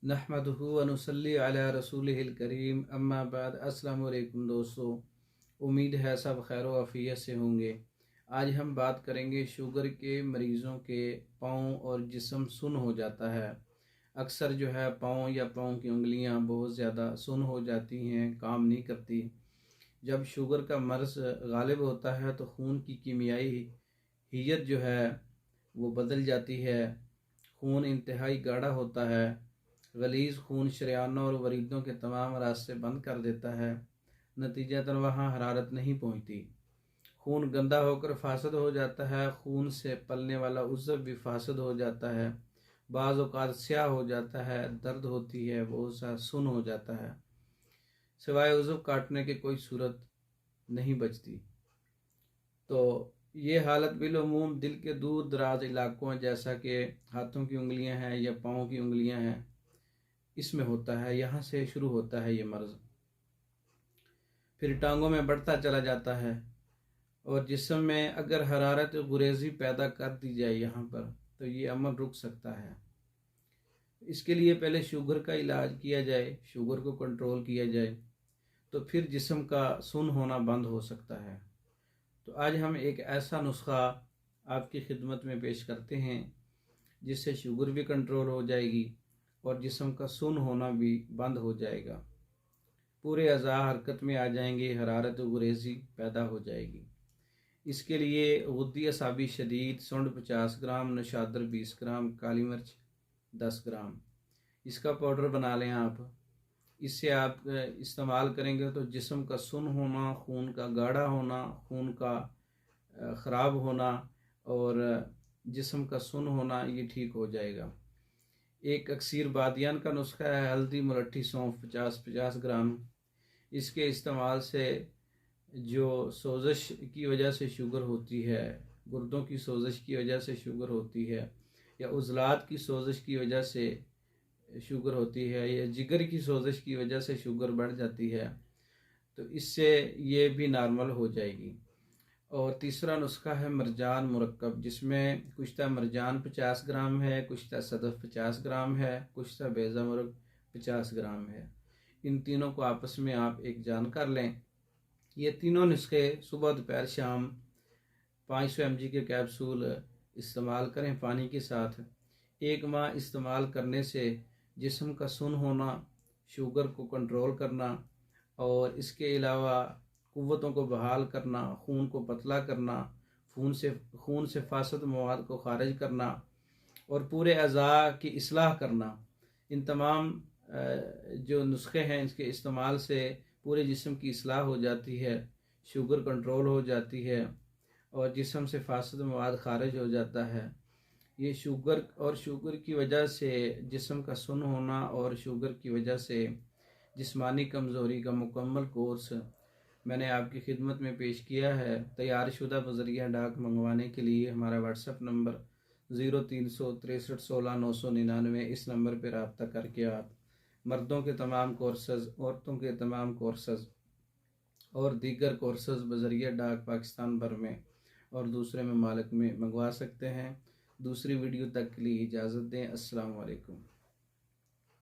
नहमदुहु व नुसल्ली अला रसूलिहिल करीम अम्मा बाद। अस्सलामु अलैकुम दोस्तों, उम्मीद है सब खैर व आफियत से होंगे। आज हम बात करेंगे शुगर के मरीज़ों के पाँव और जिस्म सुन्न हो जाता है। अक्सर जो है पाँव या पाँव की उंगलियां बहुत ज़्यादा सुन्न हो जाती हैं, काम नहीं करती। जब शुगर का मर्ज़ गालिब होता है तो खून की कीमियाई हियत जो है वो बदल जाती है। खून इंतहाई गाढ़ा होता है। गलीज़ खून शरियानों और वरीदों के तमाम रास्ते बंद कर देता है। नतीजतन वहाँ हरारत नहीं पहुँचती। खून गंदा होकर फासद हो जाता है। खून से पलने वाला उज़्व भी फासद हो जाता है। बाज़ औक़ात स्याह हो जाता है, दर्द होती है, बहुत सा सुन्न हो जाता है। सिवाय उज़्व काटने की कोई सूरत नहीं बचती। तो ये हालत बिलअमूम दिल के दूर दराज इलाकों जैसा कि हाथों की उंगलियां हैं या पाँव की उंगलियां हैं, इसमें होता है। यहाँ से शुरू होता है ये मर्ज़, फिर टांगों में बढ़ता चला जाता है और जिस्म में अगर हरारत गुरेज़ी पैदा कर दी जाए यहाँ पर तो ये अमल रुक सकता है। इसके लिए पहले शुगर का इलाज किया जाए, शुगर को कंट्रोल किया जाए, तो फिर जिस्म का सुन्न होना बंद हो सकता है। तो आज हम एक ऐसा नुस्खा आपकी खिदमत में पेश करते हैं जिससे शुगर भी कंट्रोल हो जाएगी और जिस्म का सुन्न होना भी बंद हो जाएगा। पूरे अज़ा हरकत में आ जाएंगे, हरारत गुरेज़ी पैदा हो जाएगी। इसके लिए गुद्दी असाबी शदीद, सुंड 50 ग्राम, नशादर 20 ग्राम, काली मिर्च 10 ग्राम, इसका पाउडर बना लें आप। इससे आप इस्तेमाल करेंगे तो जिस्म का सुन्न होना, खून का गाढ़ा होना, खून का ख़राब होना और जिस्म का सुन्न होना ये ठीक हो जाएगा। एक अक्सीर बादियान का नुस्खा है, हल्दी, मुलट्ठी, सौंफ 50-50 ग्राम। इसके इस्तेमाल से जो सोज़श की वजह से शुगर होती है, गुर्दों की सोज़श की वजह से शुगर होती है, या उज़लात की सोज़श की वजह से शुगर होती है, या जिगर की सोज़श की वजह से शुगर बढ़ जाती है, तो इससे ये भी नॉर्मल हो जाएगी। और तीसरा नुस्खा है मरजान मुरक्कब, जिसमें कुश्ता मरजान 50 ग्राम है, कुश्ता सदफ़ 50 ग्राम है, कुश्ता बेज़ा मुर्ग 50 ग्राम है। इन तीनों को आपस में आप एक जान कर लें। ये तीनों नुस्खे सुबह दोपहर शाम 500 mg के कैप्सूल इस्तेमाल करें पानी के साथ। 1 माह इस्तेमाल करने से जिस्म का सुन्न होना, शुगर को कंट्रोल करना और इसके अलावा कुव्वतों को बहाल करना, खून को पतला करना, खून से फासद मवाद को खारिज करना और पूरे अज़ा की इस्लाह करना, इन तमाम जो नुस्खे हैं इसके इस्तेमाल से पूरे जिस्म की इस्लाह हो जाती है, शुगर कंट्रोल हो जाती है और जिस्म से फासद मवाद खारिज हो जाता है। ये शुगर की वजह से जिस्म का सुन्न होना और शुगर की वजह से जिस्मानी कमज़ोरी का मुकम्मल कोर्स मैंने आपकी खिदमत में पेश किया है। तैयार शुदा बज़रिया डाक मंगवाने के लिए हमारा व्हाट्सएप नंबर 036316 999, इस नंबर पर रब्ता करके आप मर्दों के तमाम कोर्सेज़, औरतों के तमाम कोर्सेज़ और दीगर कोर्सेज़ बज़रिया डाक पाकिस्तान भर में और दूसरे ममालिक में मंगवा सकते हैं। दूसरी वीडियो तक के लिए इजाज़त दें। अस्सलामु अलैकुम।